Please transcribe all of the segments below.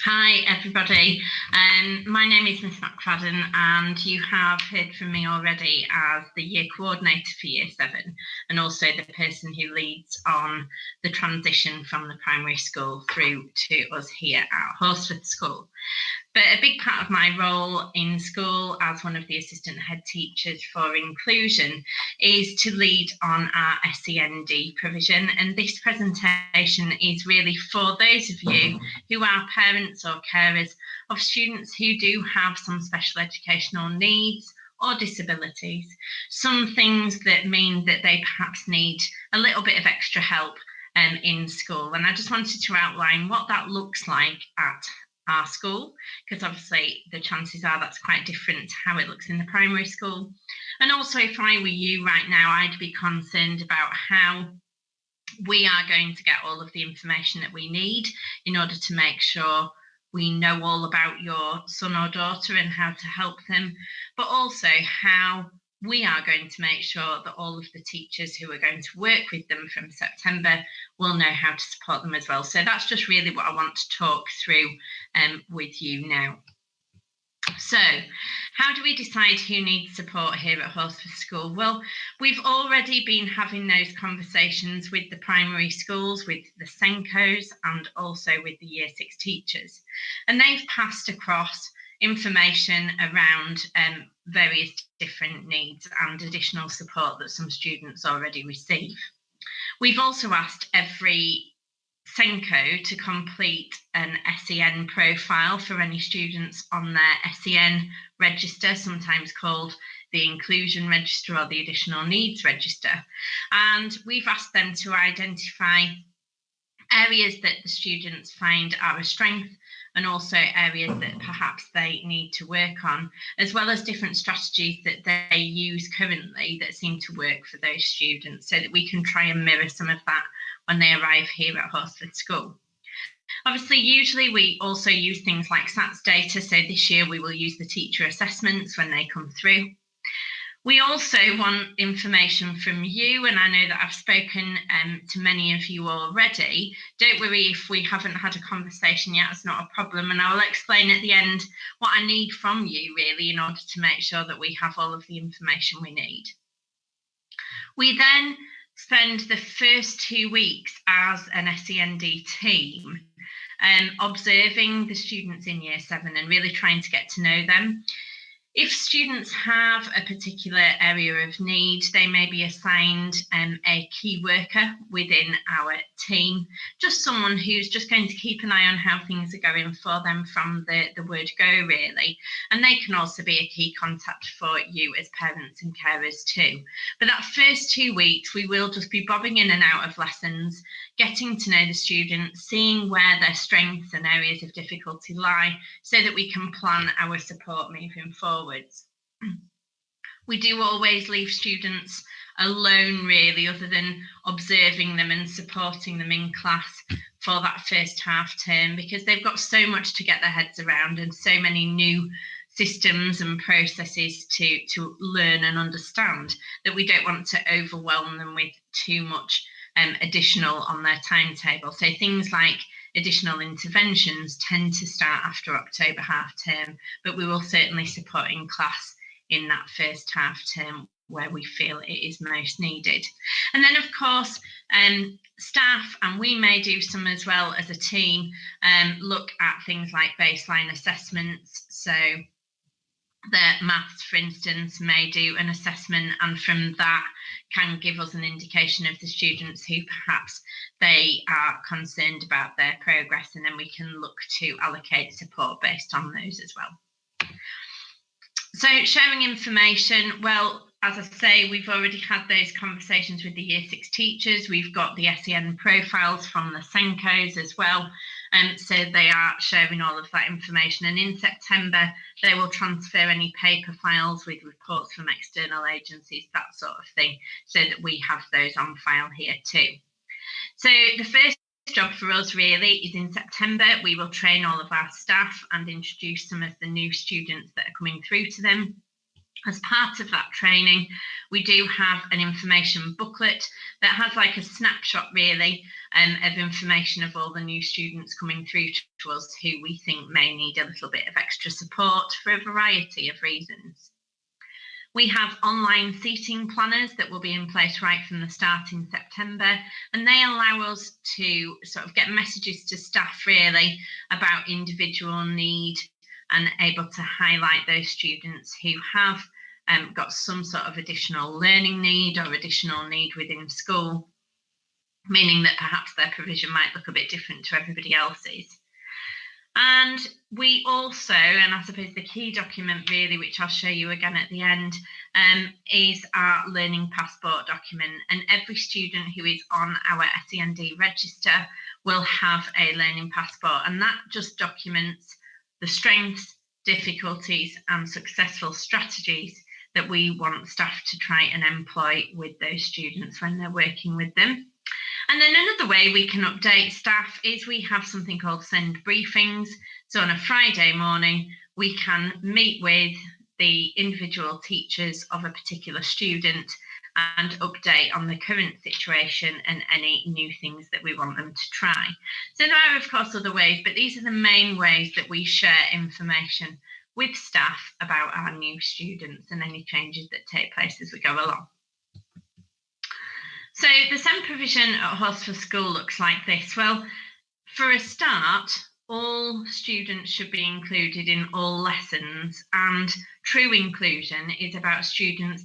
Hi everybody, my name is Miss McFadden and you have heard from me already as the Year Coordinator for Year 7 and also the person who leads on the transition from the primary school through to us here at Horsforth School. But a big part of my role in school as one of the assistant head teachers for inclusion is to lead on our SEND provision. And this presentation is really for those of you who are parents or carers of students who do have some special educational needs or disabilities, some things that mean that they perhaps need a little bit of extra help in school. And I just wanted to outline what that looks like at our school, because obviously the chances are that's quite different to how it looks in the primary school. And also, if I were you right now, I'd be concerned about how we are going to get all of the information that we need in order to make sure we know all about your son or daughter and how to help them, but also how we are going to make sure that all of the teachers who are going to work with them from September will know how to support them as well. So that's just really what I want to talk through with you now. So, how do we decide who needs support here at Horsforth School? Well, we've already been having those conversations with the primary schools, with the SENCOs, and also with the Year 6 teachers. And they've passed across information around various different needs and additional support that some students already receive. We've also asked every SENCO to complete an SEN profile for any students on their SEN register, sometimes called the Inclusion Register or the Additional Needs Register. And we've asked them to identify areas that the students find are a strength and also areas that perhaps they need to work on, as well as different strategies that they use currently that seem to work for those students, so that we can try and mirror some of that when they arrive here at Horsforth School. Obviously, usually we also use things like SATS data, so this year we will use the teacher assessments when they come through. We also want information from you, and I know that I've spoken to many of you already. Don't worry if we haven't had a conversation yet, it's not a problem, and I will explain at the end what I need from you really in order to make sure that we have all of the information we need. We then spend the first 2 weeks as an SEND team observing the students in Year 7 and really trying to get to know them. If students have a particular area of need, they may be assigned a key worker within our team, just someone who's just going to keep an eye on how things are going for them from the word go, really. And they can also be a key contact for you as parents and carers too. But that first 2 weeks, we will just be bobbing in and out of lessons, getting to know the students, seeing where their strengths and areas of difficulty lie, so that we can plan our support moving forwards. We do always leave students alone, really, other than observing them and supporting them in class for that first half term, because they've got so much to get their heads around and so many new systems and processes to learn and understand, that we don't want to overwhelm them with too much additional on their timetable. So things like additional interventions tend to start after October half term, but we will certainly support in class in that first half term where we feel it is most needed. And then, of course, staff, and we may do some as well as a team, look at things like baseline assessments. So the maths, for instance, may do an assessment, and from that can give us an indication of the students who perhaps they are concerned about their progress, and then we can look to allocate support based on those as well. So sharing information, well, as I say, we've already had those conversations with the Year 6 teachers. We've got the SEN profiles from the SENCOs as well. So they are sharing all of that information. And in September, they will transfer any paper files with reports from external agencies, that sort of thing, so that we have those on file here too. So the first job for us really is in September. We will train all of our staff and introduce some of the new students that are coming through to them. As part of that training, we do have an information booklet that has like a snapshot really of information of all the new students coming through to us who we think may need a little bit of extra support for a variety of reasons. We have online seating planners that will be in place right from the start in September, and they allow us to sort of get messages to staff really about individual need and able to highlight those students who have got some sort of additional learning need or additional need within school, meaning that perhaps their provision might look a bit different to everybody else's. And we also, and I suppose the key document really, which I'll show you again at the end, is our Learning Passport document. And every student who is on our SEND register will have a Learning Passport, and that just documents the strengths, difficulties and successful strategies that we want staff to try and employ with those students when they're working with them. And then another way we can update staff is we have something called SEND briefings. So on a Friday morning, we can meet with the individual teachers of a particular student and update on the current situation and any new things that we want them to try. So there are, of course, other ways, but these are the main ways that we share information with staff about our new students and any changes that take place as we go along. So the SEND provision at Horsforth School looks like this. Well, for a start, all students should be included in all lessons, and true inclusion is about students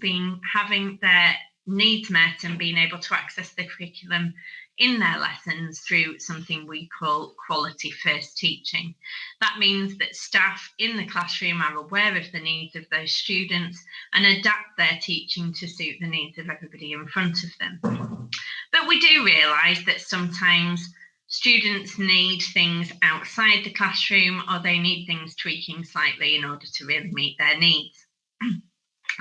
having their needs met and being able to access the curriculum in their lessons through something we call quality first teaching. That means that staff in the classroom are aware of the needs of those students and adapt their teaching to suit the needs of everybody in front of them. But we do realise that sometimes students need things outside the classroom, or they need things tweaking slightly in order to really meet their needs.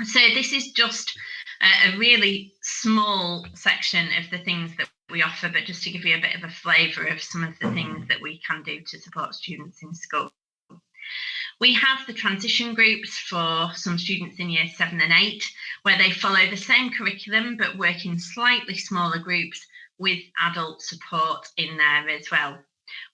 So this is just a really small section of the things that we offer, but just to give you a bit of a flavour of some of the things that we can do to support students in school. We have the transition groups for some students in year 7 and 8, where they follow the same curriculum but work in slightly smaller groups with adult support in there as well.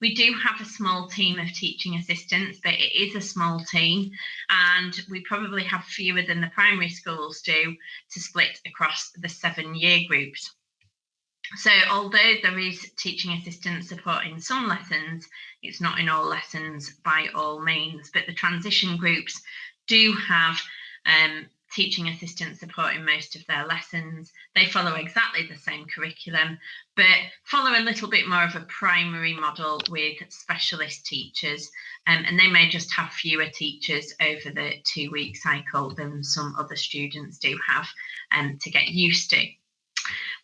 We do have a small team of teaching assistants, but it is a small team, and we probably have fewer than the primary schools do to split across the 7-year groups. So although there is teaching assistant support in some lessons, it's not in all lessons by all means, but the transition groups do have teaching assistant support in most of their lessons. They follow exactly the same curriculum, but follow a little bit more of a primary model with specialist teachers, and they may just have fewer teachers over the 2-week cycle than some other students do have to get used to.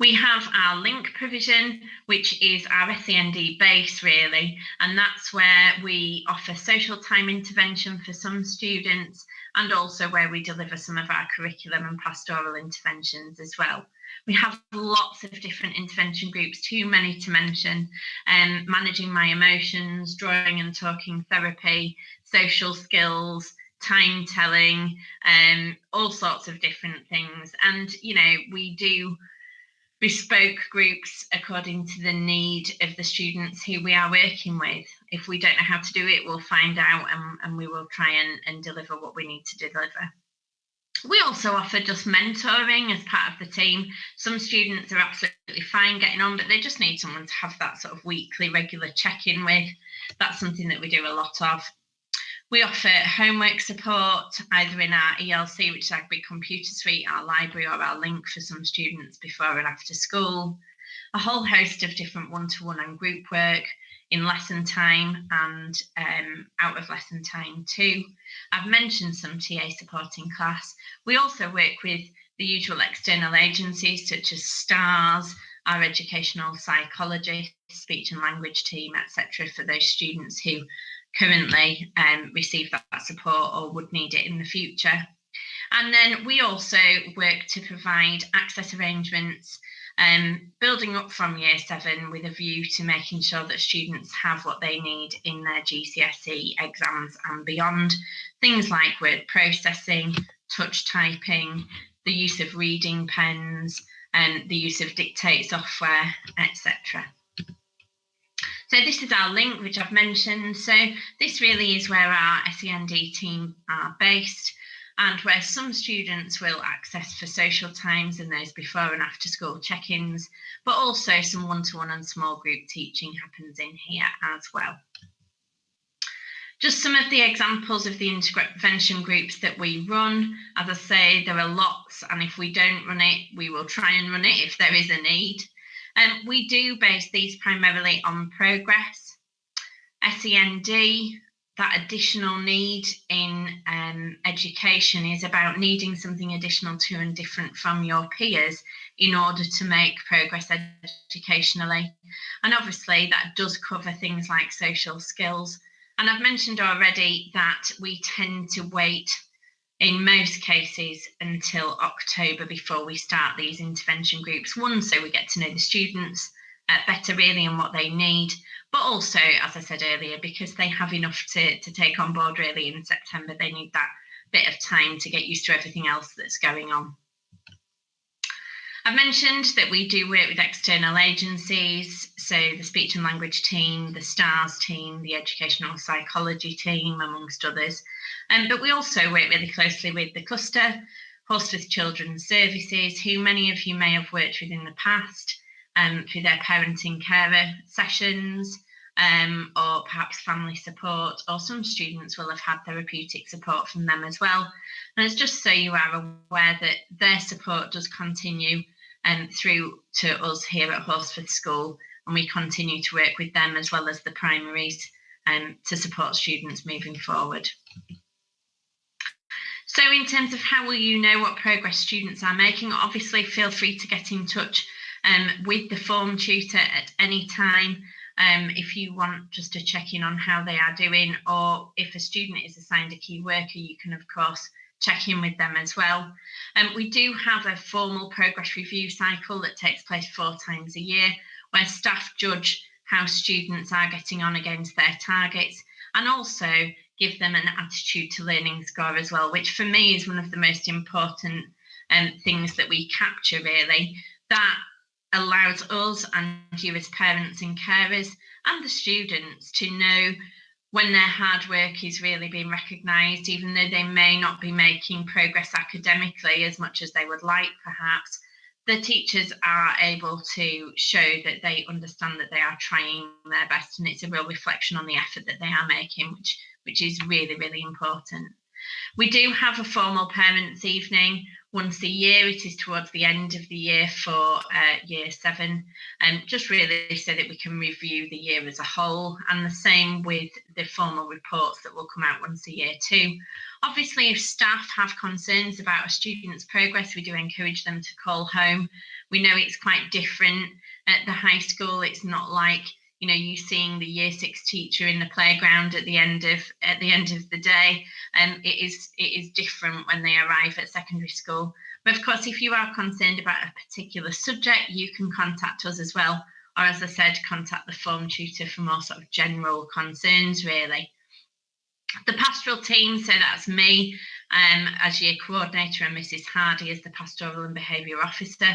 We have our link provision, which is our SEND base really, and that's where we offer social time intervention for some students, and also where we deliver some of our curriculum and pastoral interventions as well. We have lots of different intervention groups, too many to mention, managing my emotions, drawing and talking therapy, social skills, time telling, all sorts of different things. And, you know, we do bespoke groups according to the need of the students who we are working with. If we don't know how to do it, we'll find out, and we will try and deliver what we need to deliver. We also offer just mentoring as part of the team. Some students are absolutely fine getting on, but they just need someone to have that sort of weekly regular check-in with. That's something that we do a lot of. We offer homework support either in our ELC, which is our big computer suite, our library, or our link for some students before and after school. A whole host of different one-to-one and group work in lesson time and out of lesson time too. I've mentioned some TA support in class. We also work with the usual external agencies such as STARS, our educational psychologists, speech and language team, etc., for those students who currently receive that support or would need it in the future. And then we also work to provide access arrangements, building up from year 7 with a view to making sure that students have what they need in their GCSE exams and beyond. Things like word processing, touch typing, the use of reading pens, and the use of dictate software, etc. So this is our link, which I've mentioned. So this really is where our SEND team are based, and where some students will access for social times and those before and after school check-ins, but also some one-to-one and small group teaching happens in here as well. Just some of the examples of the intervention groups that we run. As I say, there are lots, and if we don't run it, we will try and run it if there is a need. We do base these primarily on progress. SEND, that additional need in education is about needing something additional to and different from your peers in order to make progress educationally. And obviously that does cover things like social skills. And I've mentioned already that we tend to wait in most cases until October before we start these intervention groups. One, so we get to know the students better really and what they need, but also, as I said earlier, because they have enough to take on board really in September, they need that bit of time to get used to everything else that's going on. I've mentioned that we do work with external agencies, so the speech and language team, the STARS team, the educational psychology team, amongst others. But we also work really closely with the cluster, Horsforth Children's Services, who many of you may have worked with in the past through their parenting carer sessions, or perhaps family support, or some students will have had therapeutic support from them as well. And it's just so you are aware that their support does continue through to us here at Horsforth School, and we continue to work with them as well as the primaries to support students moving forward. So in terms of how will you know what progress students are making, obviously feel free to get in touch with the form tutor at any time if you want just to check in on how they are doing, or if a student is assigned a key worker, you can of course check in with them as well. We do have a formal progress review cycle that takes place 4 times a year, where staff judge how students are getting on against their targets, and also give them an attitude to learning score as well, which for me is one of the most important things that we capture really. That allows us and you as parents and carers and the students to know when their hard work is really being recognised, even though they may not be making progress academically as much as they would like perhaps. The teachers are able to show that they understand that they are trying their best, and it's a real reflection on the effort that they are making, which is really, really important. We do have a formal parents' evening once a year. It is towards the end of the year for year 7, just really so that we can review the year as a whole, and the same with the formal reports that will come out once a year too. Obviously, if staff have concerns about a student's progress, we do encourage them to call home. We know it's quite different at the high school. It's not like, you know, you seeing the year 6 teacher in the playground at the end of the day. It is different when they arrive at secondary school. But of course, if you are concerned about a particular subject, you can contact us as well, or as I said, contact the form tutor for more sort of general concerns really. The pastoral team, so that's me as year coordinator, and Mrs. Hardy as the pastoral and behaviour officer,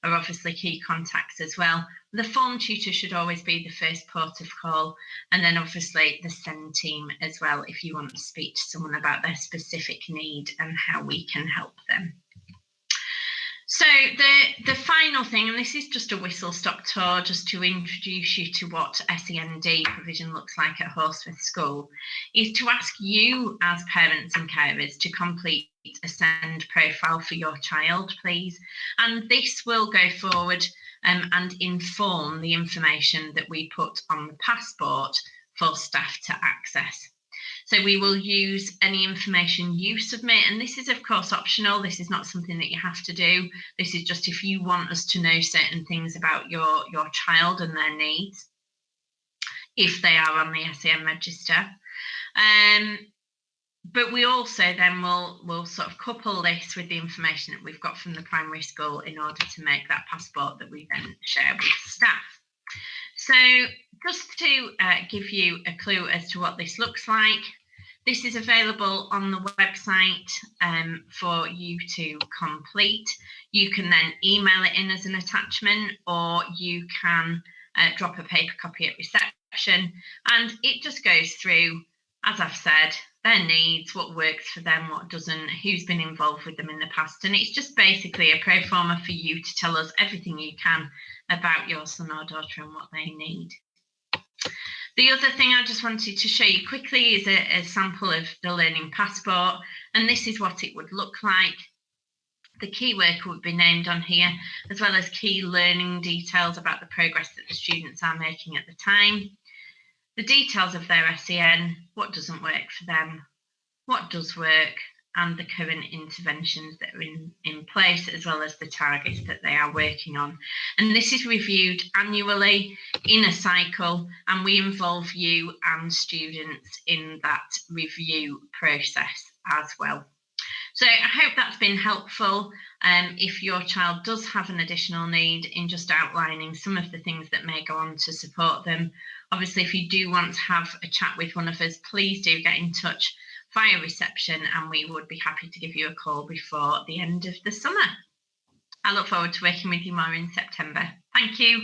are obviously key contacts as well. The form tutor should always be the first port of call, and then obviously the SEND team as well if you want to speak to someone about their specific need and how we can help them. So the final thing, and this is just a whistle-stop tour just to introduce you to what SEND provision looks like at Horsforth School, is to ask you as parents and carers to complete a SEND profile for your child, please. And this will go forward and inform the information that we put on the passport for staff to access. So we will use any information you submit, and this is of course optional. This is not something that you have to do. This is just if you want us to know certain things about your child and their needs, if they are on the SEN register. But we also then will sort of couple this with the information that we've got from the primary school in order to make that passport that we then share with staff. So just to give you a clue as to what this looks like, This is available on the website for you to complete. You can then email it in as an attachment, or you can drop a paper copy at reception, and it just goes through, as I've said, their needs, what works for them, what doesn't, who's been involved with them in the past. And it's just basically a pro forma for you to tell us everything you can about your son or daughter and what they need. The other thing I just wanted to show you quickly is a sample of the Learning Passport, and this is what it would look like. The key worker would be named on here, as well as key learning details about the progress that the students are making at the time, the details of their SEN, what doesn't work for them, what does work, and the current interventions that are in place, as well as the targets that they are working on. And this is reviewed annually in a cycle, and we involve you and students in that review process as well. So I hope that's been helpful if your child does have an additional need in just outlining some of the things that may go on to support them. Obviously, if you do want to have a chat with one of us, please do get in touch via reception, and we would be happy to give you a call before the end of the summer. I look forward to working with you more in September. Thank you.